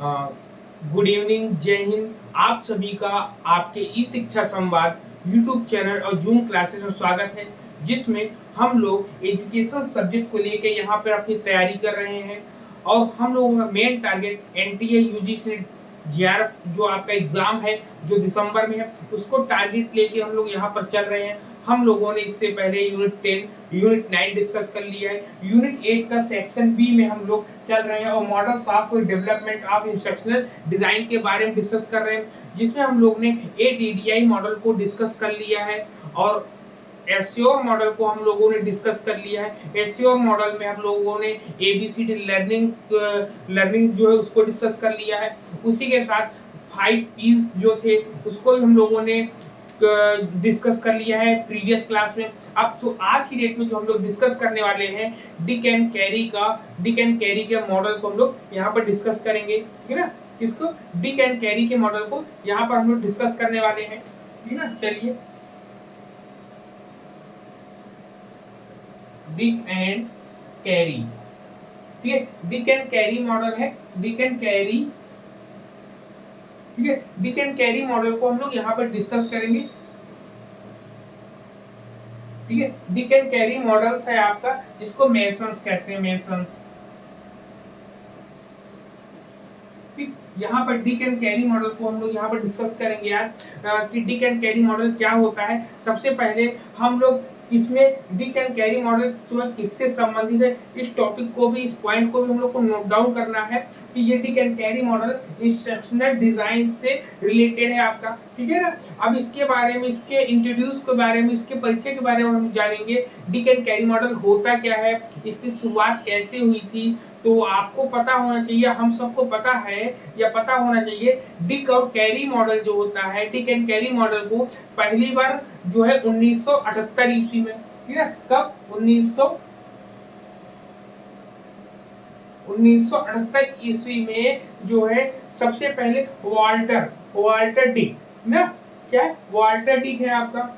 Good evening, जय हिंद। आप सभी का आपके ई शिक्षा संवाद यूट्यूब चैनल और जूम क्लासेस में स्वागत है, जिसमें हम लोग एजुकेशन सब्जेक्ट को लेकर यहाँ पर अपनी तैयारी कर रहे हैं। और हम लोगों का main target NTA UGC JRF जो आपका एग्जाम है, जो दिसंबर में है, उसको टारगेट लेके हम लोग यहाँ पर चल रहे हैं। हम लोगों ने इससे पहले यूनिट 10, यूनिट 9 डिस्कस कर लिया है। यूनिट 8 का सेक्शन बी में हम लोग चल रहे हैं और model software development of instructional design के बारे में डिस्कस कर रहे हैं, जिसमें हम लोग ने एडीडीआई मॉडल को डिस्कस कर लिया है और एश्योर मॉडल को हम लोगों ने डिस्कस कर लिया है। एश्योर मॉडल में हम लोगों ने एबीसीडी लर्निंग जो है उसको डिस्कस कर लिया है। उसी के साथ 5 पीस जो थे उसको हम लोगों ने डिस्कस कर लिया है प्रीवियस क्लास में। अब तो आज की डेट में जो हम लोग डिस्कस करने वाले हैं डिक एंड कैरी के मॉडल को हम लोग यहाँ पर डिस्कस करेंगे, ठीक है ना। किसको? डिक एंड कैरी के मॉडल को यहाँ पर हम लोग डिस्कस करने वाले हैं, ठीक है ना। चलिए, डिक एंड कैरी, ठीक है। डिक एंड कैरी मॉडल है, डिक एंड कैरी, ठीक है। डिक एंड कैरी मॉडल को हम लोग यहाँ पर डिस्कस करेंगे, ठीक है। डिक एंड कैरी मॉडल्स है आपका, जिसको मेसन्स कहते हैं, मेसन्स। ठीक, यहाँ पर डिक एंड कैरी मॉडल को हम लोग यहाँ पर डिस्कस करेंगे यार, कि डिक एंड कैरी मॉडल क्या होता है। सबसे पहले हम लोग इसमें डिक एंड कैरी मॉडल किससे संबंधित है, इस टॉपिक को भी, इस पॉइंट को भी हम लोग को नोट डाउन करना है कि ये Dick and carry model instructional design से रिलेटेड है आपका, ठीक है ना। अब इसके बारे में, इसके इंट्रोड्यूस के बारे में, इसके परिचय के बारे में हम जानेंगे। डिक एंड कैरी मॉडल होता क्या है, इसकी शुरुआत कैसे हुई थी, तो आपको पता होना चाहिए, हम सबको पता है या पता होना चाहिए। डिक और कैरी मॉडल जो होता है, डिक एंड कैरी मॉडल को पहली बार जो है 1978 ईस्वी में, ठीक है। कब? 1978 ईस्वी में जो है सबसे पहले वाल्टर डिक ना, क्या है? वाल्टर डिक है आपका,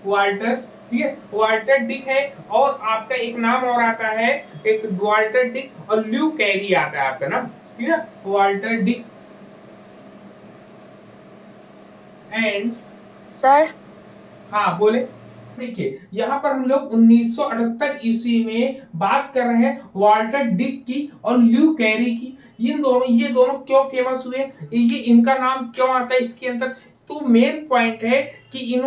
वाल्टर्स, ठीक है। वाल्टर डिक है और आपका एक नाम और आता है, एक वाल्टर डिक और ल्यू कैरी आता है आपका नाम, ठीक है। Walter Dick and sir. हाँ बोले। देखिए, यहाँ पर हम लोग 1978 ईस्वी में बात कर रहे हैं वाल्टर डिक की और ल्यू कैरी की। ये दोनों क्यों फेमस हुए, ये इनका नाम क्यों आता है इसके अंदर, तो मेन पॉइंट है कि इन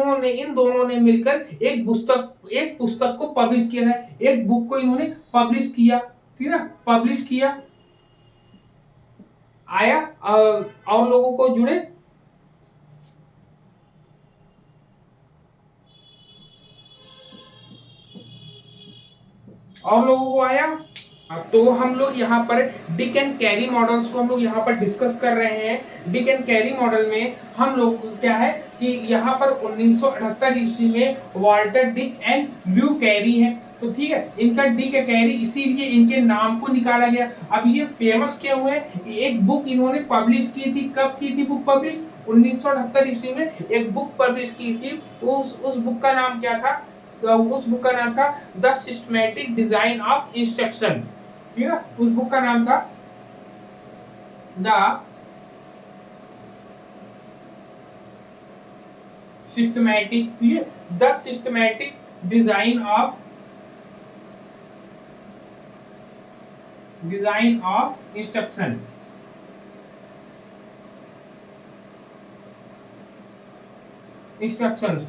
दोनों ने मिलकर एक पुस्तक को पब्लिश किया है, एक बुक को इन्होंने पब्लिश किया, ठीक है, पब्लिश किया। आया और लोगों को जुड़े, और लोगों को आया। तो हम लोग यहाँ पर डिक एंड कैरी मॉडल्स को हम लोग यहाँ पर डिस्कस कर रहे हैं। डिक एंड कैरी मॉडल में हम लोग क्या है कि यहाँ पर 1978 ईस्वी में वाल्टर डिक एंड ल्यू कैरी है, तो ठीक है। इनका डिक कैरी इसीलिए इनके नाम को निकाला गया। अब ये फेमस क्यों हुए? एक बुक इन्होंने पब्लिश की थी। कब की थी बुक पब्लिश? 1978 ईस्वी में एक बुक पब्लिश की थी। उस बुक का नाम क्या था? तो उस बुक का नाम था the systematic design of instruction, ठीक है। उस बुक का नाम था द सिस्टमैटिक, ठीक है, the systematic design of instruction,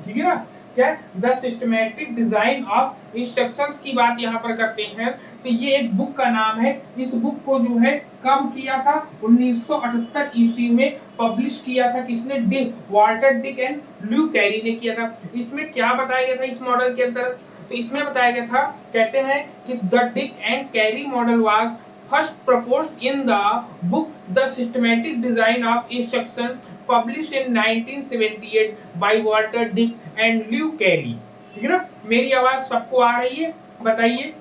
ठीक है ना। क्या? The systematic design of instructions की बात यहाँ पर करते हैं, तो ये एक बुक का नाम है। इस बुक को जो है कब किया था? 1978 ईस्वी में पब्लिश किया था। किसने? वाल्टर डिक एंड ल्यू कैरी ने किया था। इसमें क्या बताया गया था इस मॉडल के अंदर? तो इसमें बताया गया था, कहते हैं कि the Dick and carry model was first proposed in the book The Systematic Design of Instruction, published in 1978 by Walter Dick and Lew Carey, ठीक है ना। मेरी आवाज सबको आ रही है? बताइए।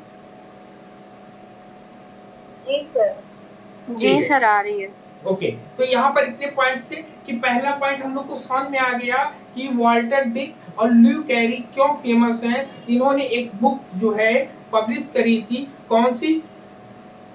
जी सर। जी ठीक है, सर, आ रही है। ओके। तो यहाँ पर इतने पॉइंट्स थे कि पहला पॉइंट हम लोग को समझ में आ गया कि वाल्टर डिक और ल्यू कैरी क्यों फेमस हैं। इन्होंने एक बुक जो है पब्लिश करी थी, कौन सी?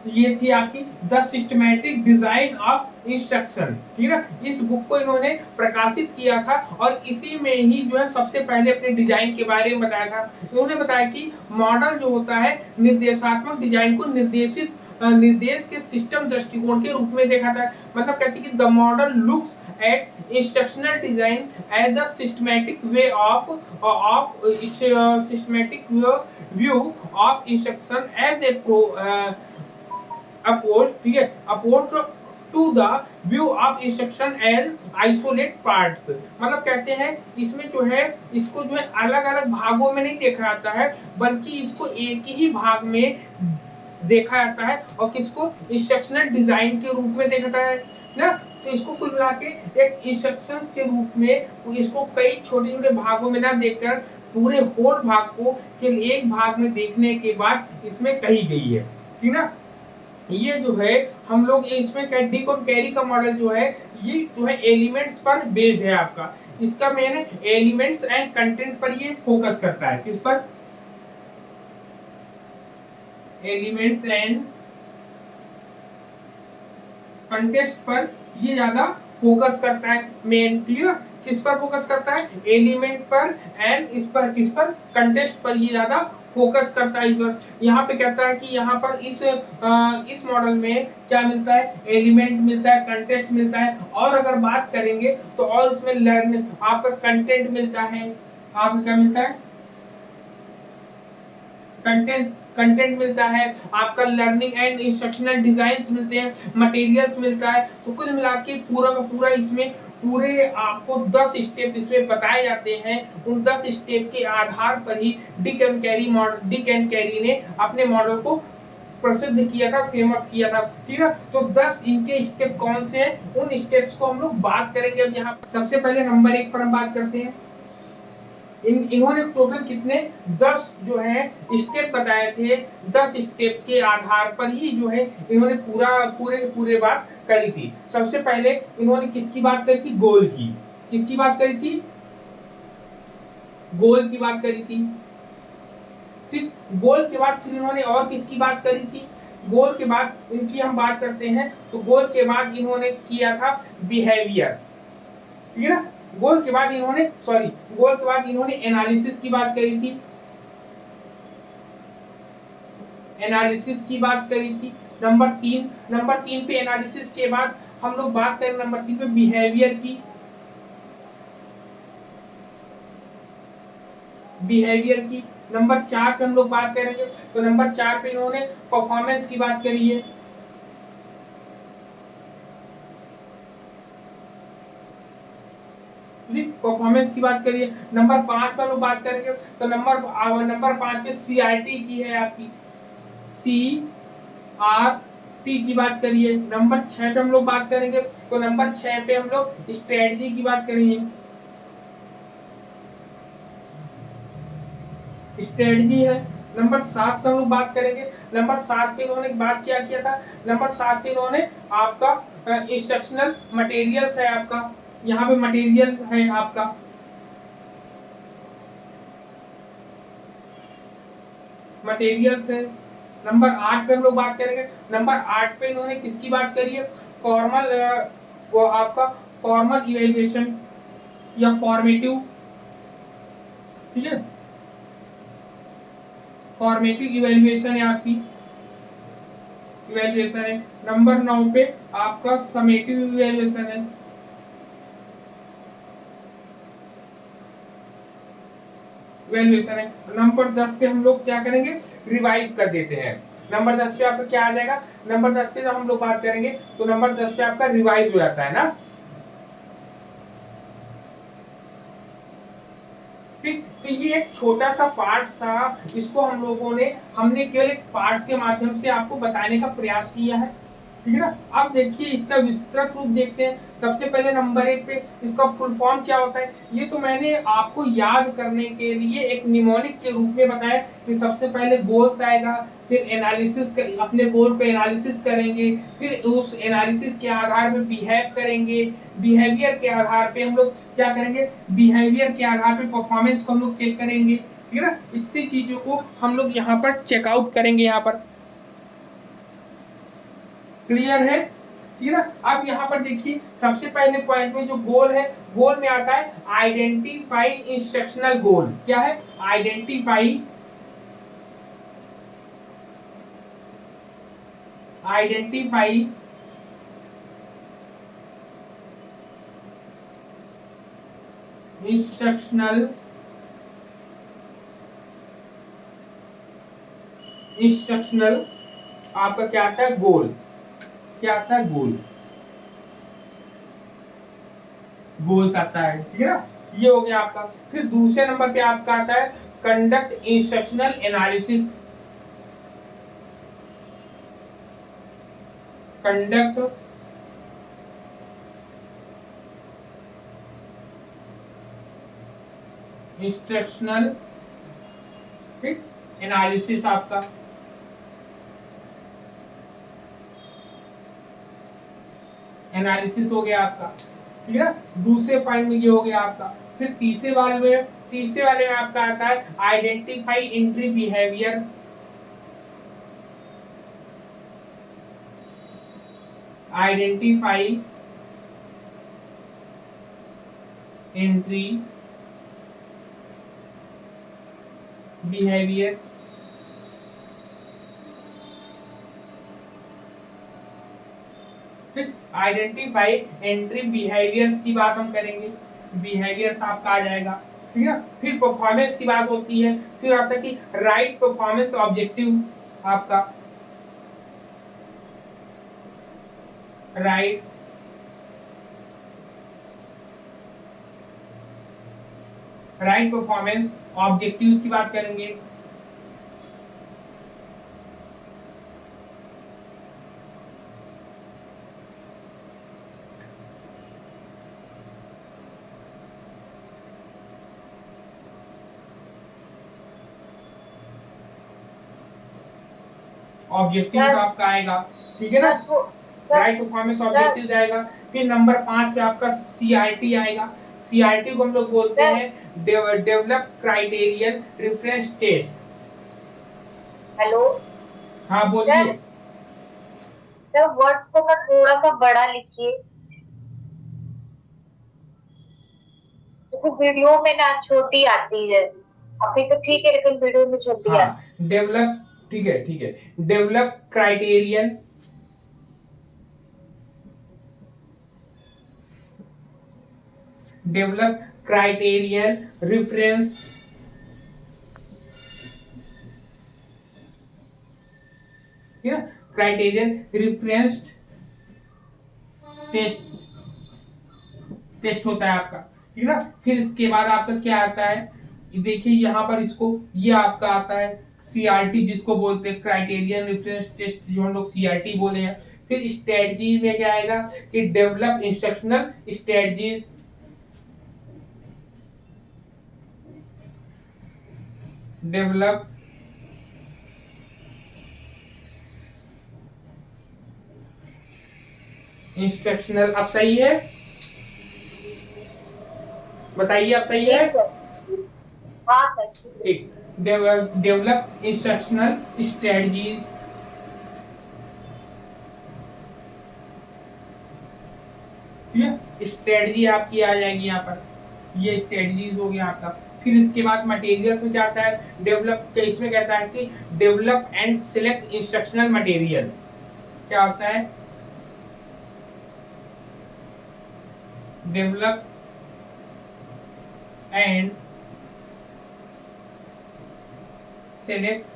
ये थी आपकी the systematic design of instruction, ठीक है। इस बुक को इन्होंने प्रकाशित किया था और इसी में ही जो है सबसे पहले अपने डिजाइन के बारे में बताया था। इन्होंने बताया कि मॉडल जो होता है निर्देशात्मक डिजाइन को निर्देश के सिस्टम दृष्टिकोण के रूप में देखा था। मतलब कहते हैं कि the model looks at instructional design as the systematic way of systematic view of instruction as a ठीक है, opposed to the view of instruction as isolate parts. मतलब कहते हैं इसमें जो है इसको जो है अलग अलग भागों में नहीं देखा जाता है, बल्कि इसको एक ही भाग में देखा जाता है और किसको इंस्ट्रक्शनल डिजाइन के रूप में देखा जाता है ना। तो इसको कुल मिला के एक इंस्ट्रक्शंस के रूप में इसको कई छोटे छोटे भागों में ना देखकर पूरे होल भाग को केवल एक भाग में देखने के बाद इसमें कही गई है, ठीक ना। ये जो है हम लोग इसमें डिक और कैरी का मॉडल जो है ये जो है एलिमेंट्स पर बेस्ड है आपका। इसका मेन एलिमेंट्स एंड कंटेंट पर ये फोकस करता है। किस पर? एलिमेंट्स एंड कंटेक्स्ट पर ये ज्यादा फोकस करता है मेन, क्लियर। किस पर फोकस करता है? एलिमेंट पर एंड इस पर किस पर? कंटेक्स्ट पर ये ज्यादा फोकस करता है। इस पर यहाँ पे कहता है कि यहाँ पर इस मॉडल में क्या मिलता है? एलिमेंट मिलता है, कंटेक्स्ट मिलता है, और अगर बात करेंगे तो और इसमें लर्न आपका कंटेंट मिलता है। आपको क्या मिलता है? कंटेंट मिलता है आपका, लर्निंग एंड इंस्ट्रक्शनल डिजाइन्स मिलते हैं, मटेरियल्स मिलता है। तो कुल मिला के पूरा का पूरा इसमें पूरे आपको 10 स्टेप इसमें बताए जाते हैं। उन 10 स्टेप के आधार पर ही डिक एंड कैरी ने अपने मॉडल को प्रसिद्ध किया था, फेमस किया था, ठीक है। तो 10 इनके स्टेप कौन से हैं, उन स्टेप्स को हम लोग बात करेंगे। अब यहाँ सबसे पहले नंबर 1 पर हम बात करते हैं। इन्होंने टोटल कितने 10 जो है स्टेप बताए थे। 10 स्टेप के आधार पर ही जो है इन्होंने पूरे बात करी थी। सबसे पहले इन्होंने किसकी बात करी थी? गोल की। किसकी बात करी थी? गोल की बात करी थी। फिर गोल के बाद फिर इन्होंने और किसकी बात करी थी? गोल के बाद इनकी हम बात करते हैं तो गोल के बाद इन्होंने किया था बिहेवियर, ठीक है ना। गोल के बाद इन्होंने एनालिसिस की बात करी थी। एनालिसिस की बात करी थी। नंबर 3 पे एनालिसिस के बाद हम लोग बात करें नंबर 3 पे बिहेवियर की। नंबर 4 पे हम लोग बात करेंगे तो नंबर 4 पे इन्होंने परफॉर्मेंस की बात करी है। परफॉर्मेंस की बात करिए। नंबर 5 पर लोग बात करेंगे तो नंबर 5 पे सीआरटी की है आपकी, सीआरटी की बात करिए। नंबर 6 पे हम लोग बात करेंगे तो नंबर 6 पे हम लोग स्ट्रेटजी की बात करेंगे। स्ट्रेटजी है। नंबर 7 पे हम लोग बात करेंगे। नंबर 7 पे इन्होंने बात क्या किया था? नंबर 7 पे इन्होंने आपका इंस्ट्रक्शनल मटेरियल्स है आपका, यहाँ पे मटेरियल है आपका, मटेरियल्स है। नंबर 8 पे हम लोग बात करेंगे। नंबर 8 पे इन्होंने किसकी बात करी है? फॉर्मल वो आपका फॉर्मल इवेल्युएशन या फॉर्मेटिव, ठीक है, फॉर्मेटिव इवेल्युएशन है आपकी, इवेल्युएशन है। नंबर 9 पे आपका समेटिव इवेल्युएशन है। इवेल्युएशन है। नंबर 10 पे हम लोग क्या करेंगे? रिवाइज कर देते हैं। नंबर 10 पे आपका क्या आ जाएगा? नंबर 10 पे जब हम लोग बात करेंगे तो नंबर 10 पे आपका रिवाइज हो जाता है ना। ठीक, तो ये एक छोटा सा पार्ट्स था, इसको हमने केवल एक पार्ट्स के माध्यम से आपको बताने का प्रयास किया है, ठीक है ना। अब देखिए इसका विस्तृत रूप देखते हैं। सबसे पहले नंबर 1 पे इसका फुल फॉर्म क्या होता है? ये तो मैंने आपको याद करने के लिए एक निमोनिक के रूप में बताया कि सबसे पहले गोल्स आएगा, फिर एनालिसिस अपने गोल पे एनालिसिस करेंगे, फिर उस एनालिसिस के आधार पे बिहेव करेंगे, बिहेवियर के आधार पे हम लोग क्या करेंगे? बिहेवियर के आधार पे परफॉर्मेंस को हम लोग चेक करेंगे, ठीक है ना। इतनी चीजों को हम लोग यहाँ पर चेकआउट करेंगे यहाँ पर। क्लियर है? ठीक है ना। अब यहाँ पर देखिए सबसे पहले पॉइंट में जो गोल है, गोल में आता है आइडेंटिफाई इंस्ट्रक्शनल गोल। क्या है? आइडेंटिफाई इंस्ट्रक्शनल आपका क्या आता है? गोल। क्या आता है? गोल। गोल्स आता है, ठीक है ना। ये हो गया आपका। फिर दूसरे नंबर पे आपका आता है conduct instructional analysis. Conduct instructional, ठीक, एनालिसिस आपका। एनालिसिस हो गया आपका, ठीक है ना। दूसरे पॉइंट में ये हो गया आपका। फिर तीसरे वाले में आपका आता है identify entry behaviour. Identify entry behaviour. Identify entry behaviours की बात हम करेंगे। बिहेवियर्स आपका आ जाएगा, ठीक है। फिर परफॉर्मेंस की बात होती है। फिर आता है कि राइट परफॉर्मेंस ऑब्जेक्टिव आपका। राइट परफॉर्मेंस ऑब्जेक्टिव्स की बात करेंगे। ऑब्जेक्टिव आपका आएगा, ठीक है ना। राइट परफॉर्मेंस ऑब्जेक्टिव आएगा। फिर नंबर 5 पे आपका सीआरटी आएगा। सीआरटी को हम लोग बोलते हैं develop criterion reference test. Hello. हाँ बोलिए। सर वर्ड्स को ना थोड़ा सा बड़ा लिखिए, क्योंकि वीडियो में ना छोटी आती है। अभी तो ठीक है, लेकिन वीडियो में छोटी आती है। हाँ डेवलप, ठीक है ठीक है। Develop criterion reference criterion reference test होता है आपका, ठीक है ना। फिर इसके बाद आपका क्या आता है? देखिए यहाँ पर इसको, ये आपका आता है सीआरटी, जिसको बोलते हैं क्राइटेरियन रेफरेंस टेस्ट, जो हम लोग सीआरटी बोले हैं। फिर स्ट्रेटजी में क्या आएगा कि develop instructional strategies. Develop instructional. अब सही है? बताइए अब सही है? हाँ सर। ठीक। Develop instructional strategies. ठीक है, स्ट्रेटजी आपकी आ जाएगी यहाँ पर। ये स्ट्रेटजीज हो गया आपका। फिर इसके बाद मटेरियल में क्या आता है? डेवलप, इसमें कहता है कि develop and select instructional material. क्या होता है? Develop and select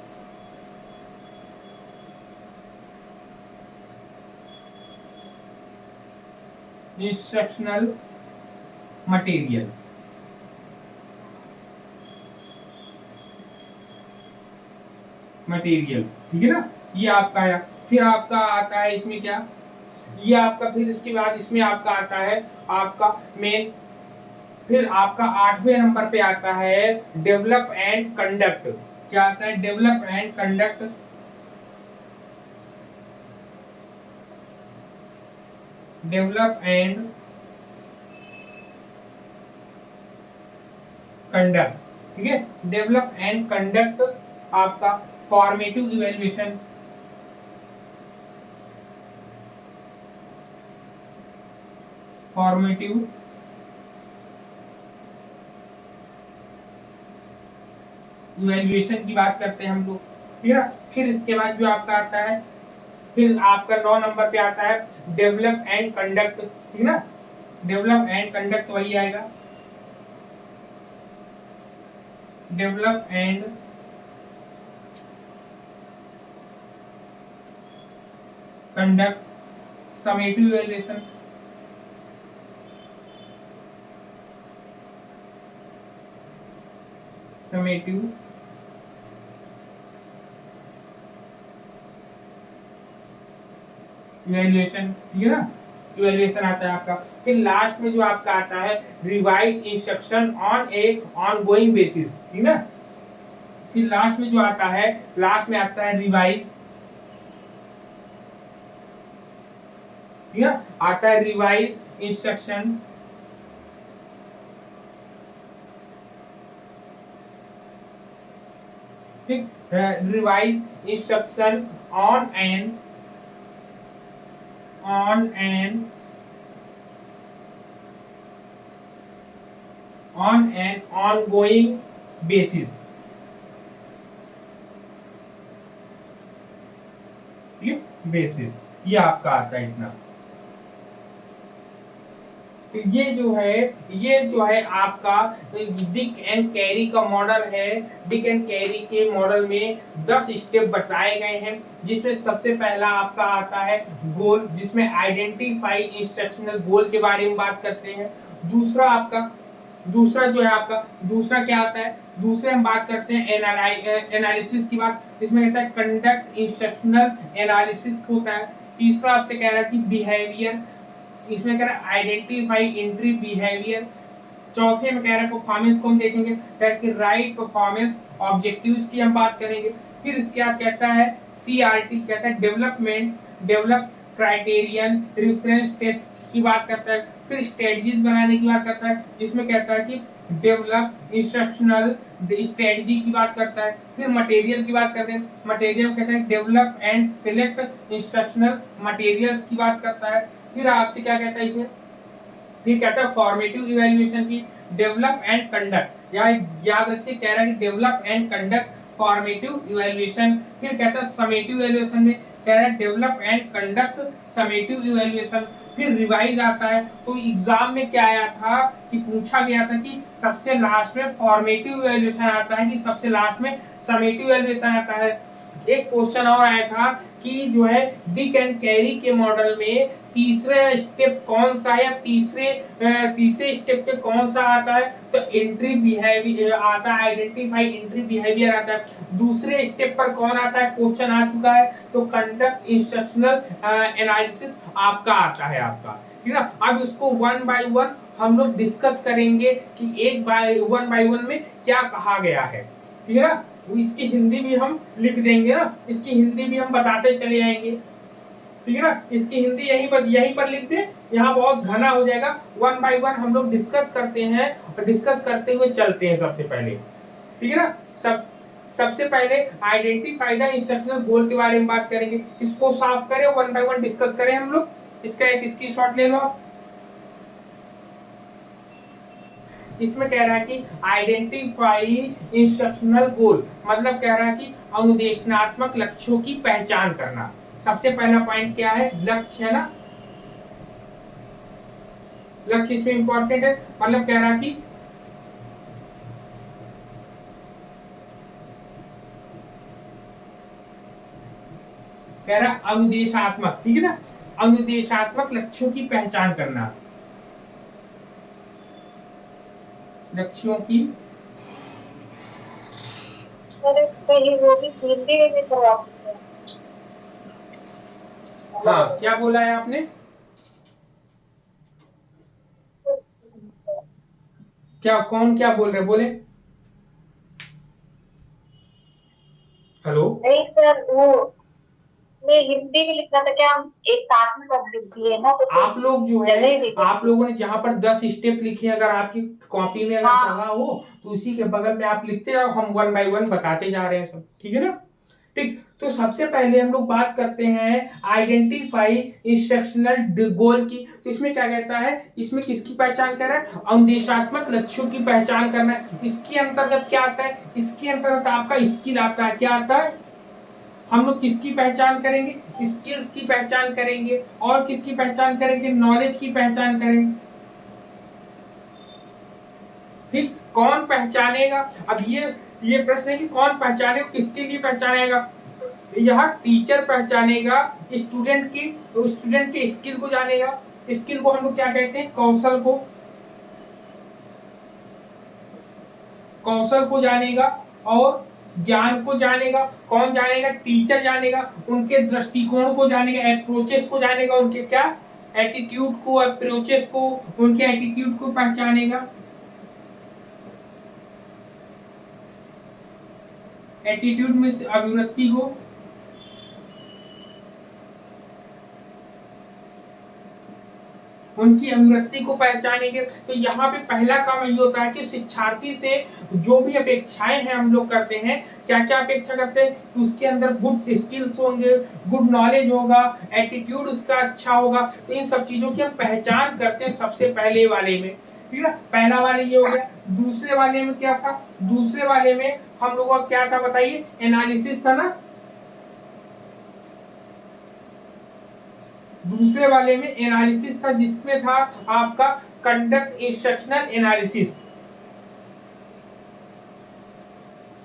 instructional material. ठीक है ना। ये आपका आया। फिर आपका आता है इसमें क्या? ये आपका, फिर इसके बाद इसमें आपका आता है आपका मेन। फिर आपका 8वें नंबर पे आता है डेवलप एंड कंडक्ट। क्या आता है? Develop and conduct. Develop and conduct, ठीक है। डेवलप एंड कंडक्ट आपका फॉर्मेटिव इवैल्यूएशन। फॉर्मेटिव इवैल्यूएशन की बात करते हैं हम लोग, ठीक है। फिर इसके बाद जो आपका आता है, फिर आपका 9 नंबर पे आता है डेवलप एंड कंडक्ट, ठीक है ना। डेवलप एंड कंडक्ट वही आएगा, develop and conduct summative evaluation, summative evaluation, ठीक है ना। इवैल्यूएशन आता है आपका। फिर लास्ट में जो आपका आता है revise instruction on A ongoing basis, ठीक है ना। फिर लास्ट में जो आता है, लास्ट में आता है रिवाइज, ठीक है, आता है रिवाइज इंस्ट्रक्शन ठीक, revise instruction on an ongoing basis, ये बेसिस, ये आपका आता है इतना। तो ये जो है आपका डिक एंड कैरी का मॉडल है। डिक एंड कैरी के मॉडल में 10 स्टेप बताए गए हैं, जिसमें सबसे पहला आपका आता है गोल, जिसमें आइडेंटिफाई इंस्ट्रक्शनल गोल के बारे में बात करते हैं। दूसरा जो है आपका, दूसरा क्या आता है, दूसरे हम बात करते हैं एनालिसिस की बात, इसमें कहता है कंडक्ट इंस्ट्रक्शनल एनालिसिस होता है। तीसरा आपसे कह रहा है कि बिहेवियर, इसमें कह रहा है आइडेंटिफाई एंट्री बिहेवियर। चौथे में कह रहा है परफॉर्मेंस को हम देखेंगे, कह कि राइट परफॉर्मेंस ऑब्जेक्टिव्स की हम बात करेंगे। फिर इसके बाद कहता है सीआरटी, कहता है डेवलप क्राइटेरियन रेफरेंस टेस्ट की बात करता है। फिर स्ट्रेटजीज बनाने की बात करता है, जिसमें कहता है कि डेवलप इंस्ट्रक्शनल स्ट्रेटजी की बात करता है। फिर मटेरियल की बात करते हैं, मटेरियल कहता है develop and select instructional materials की बात करता है। फिर आपसे क्या कहता है इसमें, फिर कहता है फॉर्मेटिव इवैल्यूएशन की डेवलप एंड कंडक्ट, याद रखिए, कह रहा है कि develop and conduct formative evaluation. फिर कहता है समेटिव इवैल्यूएशन में कह रहा है develop and conduct summative evaluation. फिर रिवाइज आता है, तो एग्जाम में क्या आया था कि पूछा गया था कि सबसे लास्ट में फॉर्मेटिव इवैल्यूएशन आता है कि सबसे लास्ट में समेटिव इवैल्यूएशन आता है। एक क्वेश्चन और आया था कि जो है डिक एंड कैरी के मॉडल में तीसरा स्टेप कौन सा है, या तीसरे स्टेप पे कौन सा आता है, तो एंट्री बिहेवियर आता है, आइडेंटिफाई एंट्री बिहेवियर आता है। दूसरे स्टेप पर कौन आता है, क्वेश्चन आ चुका है, तो कंडक्ट इंस्ट्रक्शनल एनालिसिस आपका आता है आपका, ठीक है। अब इसको वन बाय वन हम लोग डिस्कस करेंगे कि वन बाय वन में क्या कहा गया है, ठीक है। इसकी हिंदी भी हम लिख देंगे ना, इसकी हिंदी भी हम बताते चले जाएंगे, ठीक है ना। इसकी हिंदी यहीं पर लिख दे, यहाँ बहुत घना हो जाएगा। वन बाय वन हम लोग डिस्कस करते हैं और डिस्कस करते हुए चलते हैं सबसे पहले, ठीक है ना। सबसे पहले आइडेंटिफाई द इंस्ट्रक्शनल गोल के बारे में बात करेंगे। इसको साफ करें, वन बाय वन डिस्कस करें हम लोग। इसका एक स्क्रीनशॉट ले लो आप। इसमें कह रहा है कि आइडेंटिफाई इंस्ट्रक्शनल गोल, मतलब कह रहा है कि अनुदेशनात्मक लक्ष्यों की पहचान करना। सबसे पहला पॉइंट क्या है, लक्ष्य है ना, लक्ष्य इसमें इंपॉर्टेंट है। मतलब कह रहा है कि अनुदेशात्मक, ठीक है ना, अनुदेशात्मक लक्ष्यों की पहचान करना, लक्ष्यों की। वो भी हिंदी में भी करवा सकते हैं। हाँ, क्या बोला है आपने, क्या बोल रहे, बोले। हेलो, नहीं सर, वो मैं हिंदी में लिखना था, क्या हम एक साथ में सब लिख दिए ना, तो आप लोग जो है, आप लोगों ने जहाँ पर 10 स्टेप लिखे, अगर आपकी कॉपी में अगर लगा हो तो उसी के बगल में आप लिखते जाओ, हम वन बाय वन बताते जा रहे हैं सब, ठीक है ना। ठीक, तो सबसे पहले हम लोग बात करते हैं आइडेंटिफाई इंस्ट्रक्शनल गोल की। तो इसमें क्या कहता है, इसमें किसकी पहचान कर रहा है, अनुदेशात्मक लक्ष्यों की पहचान करना है। इसके अंतर्गत क्या आता है, इसके अंतर्गत आपका स्किल आता है। क्या आता है, हम लोग किसकी पहचान करेंगे, स्किल्स की पहचान करेंगे। और किसकी पहचान करेंगे, नॉलेज की पहचान करेंगे। ठीक, कौन पहचानेगा, अब ये प्रश्न है कि कौन पहचानेगा, किसके लिए पहचानेगा। यह टीचर पहचानेगा स्टूडेंट के स्किल को जानेगा। स्किल को हम लोग क्या कहते हैं, कौशल को जानेगा। और ज्ञान को जानेगा, कौन जानेगा, टीचर जानेगा। उनके दृष्टिकोण को जानेगा, अप्रोचेस को जानेगा, उनके क्या एटीट्यूड को, अप्रोचेस को, उनके एटीट्यूड को पहचानेगा। एटीट्यूड में अभिव्यक्ति को, उनकी अभिव्यक्ति को पहचानेंगे। तो यहाँ पे पहला काम ये होता है कि शिक्षार्थी से जो भी अपेक्षाएं हैं हम लोग करते हैं, क्या क्या अपेक्षा करते हैं, कि उसके अंदर गुड स्किल्स होंगे, गुड नॉलेज होगा, एटीट्यूड उसका अच्छा होगा। तो इन सब चीजों की हम पहचान करते हैं सबसे पहले वाले में। ठीक है, पहला वाले ये हो गया। दूसरे वाले में क्या था, दूसरे वाले में हम लोगों का क्या था बताइए, एनालिसिस था ना। दूसरे वाले में एनालिसिस था, जिसमें था आपका conduct instructional analysis,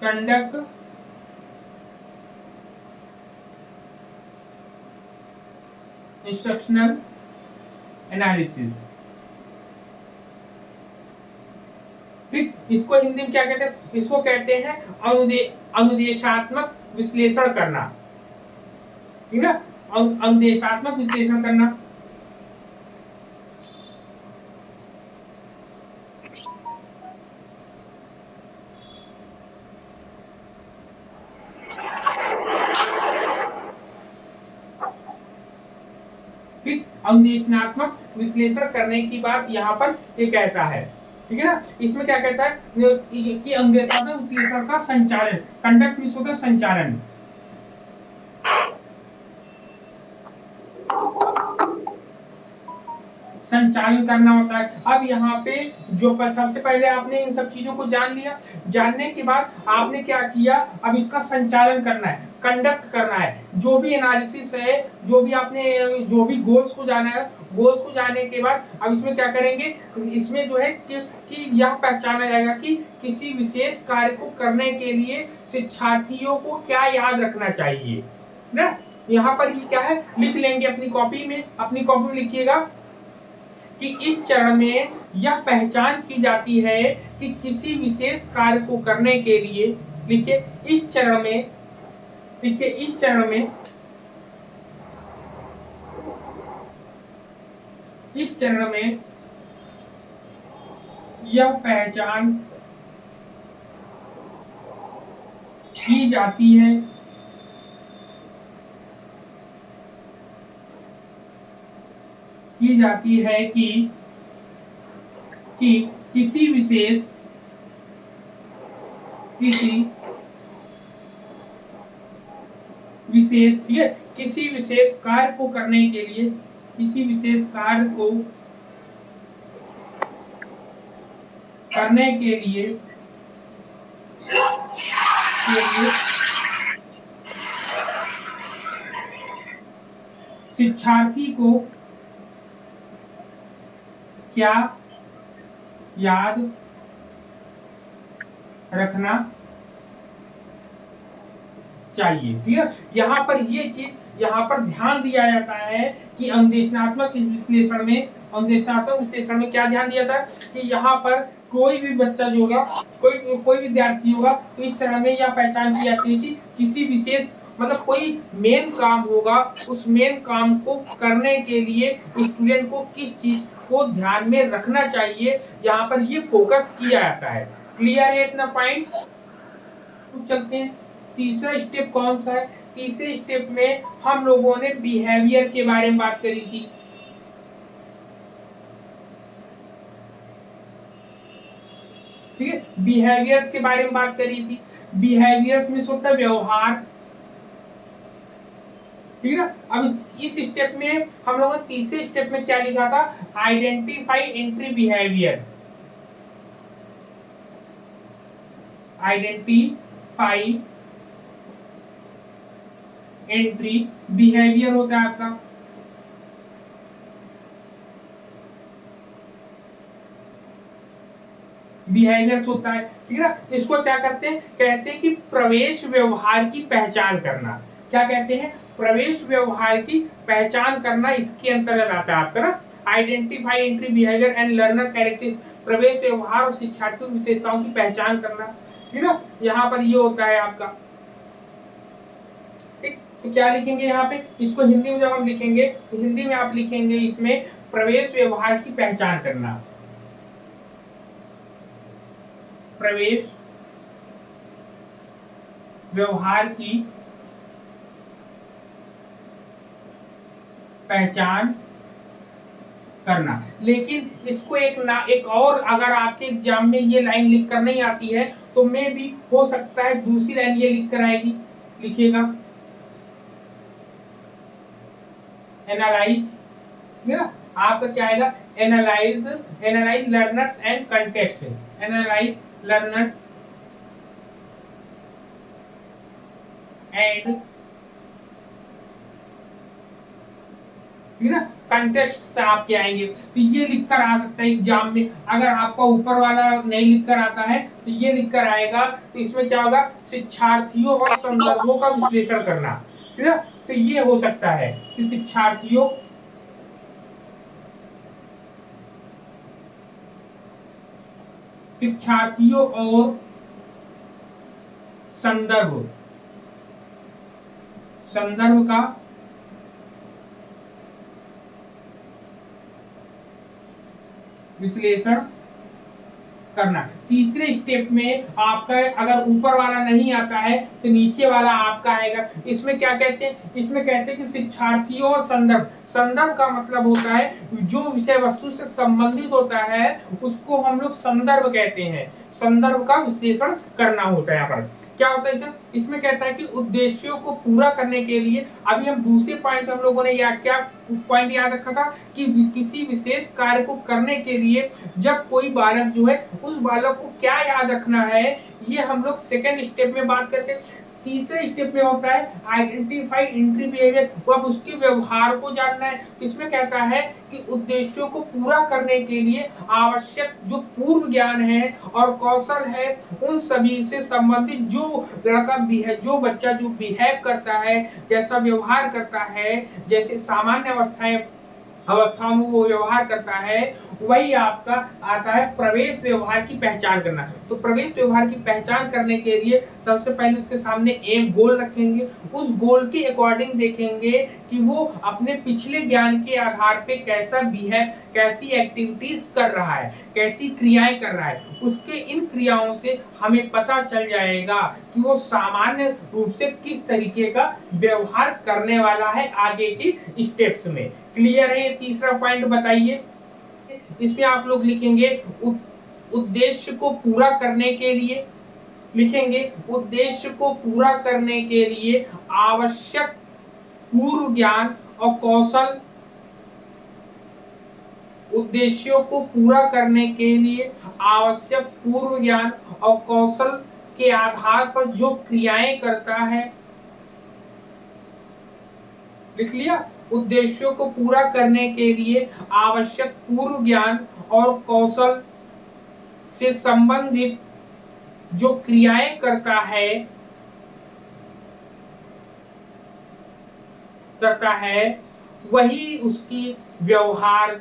conduct instructional analysis. ठीक, इसको हिंदी में क्या कहते हैं, इसको कहते हैं अनुदेशात्मक विश्लेषण करना। ठीक है, अनुदेशात्मक विश्लेषण करना। ठीक, अनुदेशात्मक विश्लेषण करने की बात यहाँ पर ये कहता है। ठीक है ना, इसमें क्या कहता है कि अनुदेशात्मक विश्लेषण का संचालन, कंडक्ट मीन्स होता है संचालन, संचालन करना होता है। अब यहाँ पे जो सबसे पहले आपने इन सब चीजों को जान लिया, जानने के बाद आपने क्या किया, अब इसका संचालन करना है, कंडक्ट करना है। जो भी एनालिसिस है, जो भी आपने जो भी गोल्स को जाना है, गोल्स को जानने के बाद अब इसमें क्या करेंगे, इसमें जो है कि यह पहचाना जाएगा कि किसी विशेष कार्य को करने के लिए शिक्षार्थियों को क्या याद रखना चाहिए ना। यहाँ पर ये क्या है, लिख लेंगे अपनी कॉपी में, अपनी कॉपी में लिखिएगा कि इस चरण में यह पहचान की जाती है कि किसी विशेष कार्य को करने के लिए, लिखिए इस चरण में, लिखिए इस चरण में, इस चरण में यह पहचान की जाती है कि किसी विशेष ठीक है, किसी विशेष कार्य को करने के लिए, किसी विशेष कार्य को करने के लिए शिक्षार्थी को क्या याद रखना चाहिए। ठीक है, यहाँ पर ये चीज यहाँ पर ध्यान दिया जाता है कि अनुदेशात्मक विश्लेषण में, अनुदेशात्मक विश्लेषण में क्या ध्यान दिया जाता है कि यहाँ पर कोई भी बच्चा जो होगा, कोई विद्यार्थी होगा, तो इस चरण में यह पहचान की जाती है कि किसी विशेष मतलब कोई मेन काम होगा, उस मेन काम को करने के लिए स्टूडेंट को किस चीज को ध्यान में रखना चाहिए, यहाँ पर ये फोकस किया जाता है। क्लियर है इतना पॉइंट। चलते हैं, तीसरा स्टेप कौन सा है, तीसरे स्टेप में हम लोगों ने बिहेवियर के बारे में बात करी थी। ठीक है, बिहेवियर्स के बारे में बात करी थी। बिहेवियर्स में होता है व्यवहार, ठीक है। अब इस स्टेप में हम लोगों ने तीसरे स्टेप में क्या लिखा था, identify entry behaviour, identify entry behaviour होता है आपका, बिहेवियर्स होता है, ठीक है। इसको क्या करते हैं, कहते हैं कि प्रवेश व्यवहार की पहचान करना। क्या कहते हैं, प्रवेश व्यवहार की पहचान करना इसके अंतर्गत आता है आपका ना। Identify entry behaviour and learner characteristics, प्रवेश व्यवहार और शिक्षार्थियों की विशेषताओं की पहचान करना, ठीक है। यहाँ पर ये होता है आपका, ठीक। तो क्या लिखेंगे यहाँ पे, इसको हिंदी में जब हम लिखेंगे तो हिंदी में आप लिखेंगे इसमें प्रवेश व्यवहार की पहचान करना, प्रवेश व्यवहार की पहचान करना। लेकिन इसको एक और अगर आपके एग्जाम में ये लाइन लिख कर नहीं आती है तो मैं भी हो सकता है दूसरी लाइन ये लिख कर आएगी, लिखिएगा एनालाइज, आपका क्या आएगा, analyse, analyse learners and context, analyse learners and, ठीक है, कंटेक्स्ट से आप क्या आएंगे। तो ये लिखकर आ सकता है एग्जाम में, अगर आपका ऊपर वाला नहीं लिखकर आता है तो ये लिखकर आएगा। तो इसमें क्या होगा, शिक्षार्थियों और संदर्भों का विश्लेषण करना, ठीक है। तो ये हो सकता है कि शिक्षार्थियों और संदर्भ, संदर्भ का विश्लेषण करना। तीसरे स्टेप में आपका अगर ऊपर वाला नहीं आता है तो नीचे वाला आपका आएगा। इसमें क्या कहते हैं, इसमें कहते हैं कि शिक्षार्थियों और संदर्भ, संदर्भ का मतलब होता है जो विषय वस्तु से संबंधित होता है उसको हम लोग संदर्भ कहते हैं, संदर्भ का विश्लेषण करना होता है। यहाँ पर क्या होता है, इसमें कहता है कि उद्देश्यों को पूरा करने के लिए, अभी हम दूसरे पॉइंट हम लोगों ने क्या पॉइंट याद रखा था कि किसी विशेष कार्य को करने के लिए जब कोई बालक जो है उस बालक को क्या याद रखना है, ये हम लोग सेकेंड स्टेप में बात करते हैं। तीसरे स्टेप में होता है आइडेंटिफाई एंट्री बिहेवियर, तो अब उसके व्यवहार को जानना है। इसमें कहता है कि उद्देश्यों को पूरा करने के लिए आवश्यक जो पूर्व ज्ञान है और कौशल है उन सभी से संबंधित जो लड़का भी है, जो बच्चा जो बिहेव करता है, जैसा व्यवहार करता है, जैसे सामान्य अवस्थाओं में वो व्यवहार करता है, वही आपका आता है प्रवेश व्यवहार की पहचान करना। तो प्रवेश व्यवहार की पहचान करने के लिए सबसे पहले उसके सामने एम गोल रखेंगे, उस गोल के अकॉर्डिंग देखेंगे कि वो अपने पिछले ज्ञान के आधार पे कैसा बिहेव, कैसी एक्टिविटीज कर रहा है, कैसी क्रियाएं कर रहा है। उसके इन क्रियाओं से हमें पता चल जाएगा कि वो सामान्य रूप से किस तरीके का व्यवहार करने वाला है आगे की स्टेप्स में। क्लियर है ये तीसरा पॉइंट, बताइए। इसमें आप लोग लिखेंगे उद्देश्य को पूरा करने के लिए, लिखेंगे उद्देश्य को पूरा करने के लिए आवश्यक पूर्व ज्ञान और कौशल, उद्देश्यों को पूरा करने के लिए आवश्यक पूर्व ज्ञान और कौशल के आधार पर जो क्रियाएं करता है, लिख लिया। उद्देश्यों को पूरा करने के लिए आवश्यक पूर्व ज्ञान और कौशल से संबंधित जो क्रियाएं करता है वही उसकी व्यवहार